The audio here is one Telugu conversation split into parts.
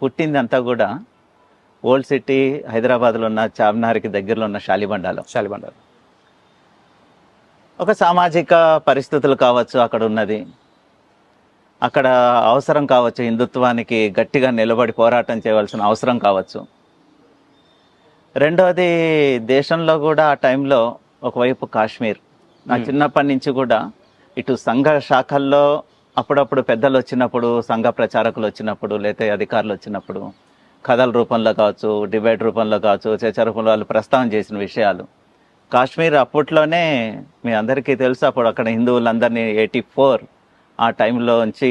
పుట్టిందంతా కూడా ఓల్డ్ సిటీ హైదరాబాద్లో ఉన్న చార్మినార్కి దగ్గరలో ఉన్న షాలిబండాలో. ఒక సామాజిక పరిస్థితులు కావచ్చు అక్కడ ఉన్నది, అక్కడ అవసరం కావచ్చు, హిందుత్వానికి గట్టిగా నిలబడి పోరాటం చేయవలసిన అవసరం కావచ్చు. రెండవది దేశంలో కూడా ఆ టైంలో ఒకవైపు కాశ్మీర్. నా చిన్నప్పటి నుంచి కూడా ఇటు సంఘ శాఖల్లో అప్పుడప్పుడు పెద్దలు వచ్చినప్పుడు, సంఘ ప్రచారకులు వచ్చినప్పుడు, లేకపోతే అధికారులు వచ్చినప్పుడు కథల రూపంలో కావచ్చు, డిబేట్ రూపంలో కావచ్చు, చర్చ రూపంలో వాళ్ళు ప్రస్తావన చేసిన విషయాలు. కాశ్మీర్ అప్పట్లోనే మీ అందరికీ తెలుసు, అప్పుడు అక్కడ హిందువులందరినీ 84 ఆ టైంలో నుంచి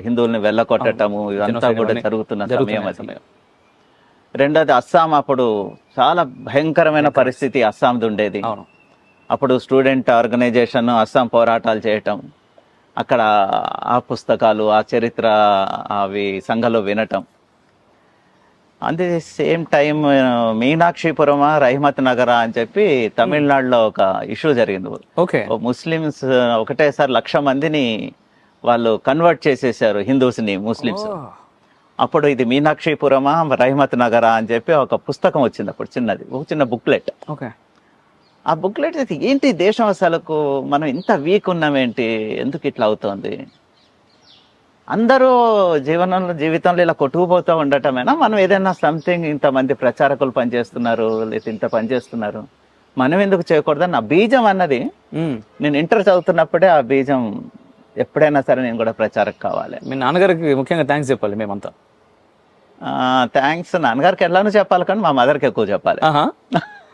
హిందువుల్ని వెళ్ళగొట్టటము ఇదంతా కూడా జరుగుతున్న సమయం అది. రెండోది అస్సాం, అప్పుడు చాలా భయంకరమైన పరిస్థితి అస్సాంది ఉండేది. అప్పుడు స్టూడెంట్ ఆర్గనైజేషన్ అస్సాం పోరాటాలు చేయటం, అక్కడ ఆ పుస్తకాలు, ఆ చరిత్ర అవి సంఘంలో వినటం. అట్ ది సేమ్ టైం మీనాక్షిపురమా రహమత్ నగరా అని చెప్పి తమిళనాడులో ఒక ఇష్యూ జరిగింది. ముస్లిమ్స్ ఒకటేసారి 1,00,000 మందిని వాళ్ళు కన్వర్ట్ చేసేసారు, హిందూస్ని ముస్లిమ్స్. అప్పుడు ఇది మీనాక్షిపురమా రహమత్ నగరా అని చెప్పి ఒక పుస్తకం వచ్చింది అప్పుడు, చిన్నది, ఒక చిన్న బుక్లెట్. ఆ బుక్లెట్ ఏంటి దేశం అసలుకు మనం ఇంత వీక్ ఉన్నామేంటి, ఎందుకు ఇట్లా అవుతోంది, అందరూ జీవితంలో ఇలా కొట్టుకుపోతూ ఉండటమేనా, మనం ఏదైనా సంథింగ్, ఇంతమంది ప్రచారకులు పనిచేస్తున్నారు లేదా ఇంత పనిచేస్తున్నారు, మనం ఎందుకు చేయకూడదని ఆ బీజం అన్నది నేను ఇంటర్ చదువుతున్నప్పుడే ఆ బీజం ఎప్పుడైనా సరే నేను కూడా ప్రచారకు కావాలి. మీ నాన్నగారికి ముఖ్యంగా థ్యాంక్స్ చెప్పాలి మేమంతా. థ్యాంక్స్ నాన్నగారికి ఎలానో చెప్పాలి, కానీ మా మదర్కి ఎక్కువ చెప్పాలి.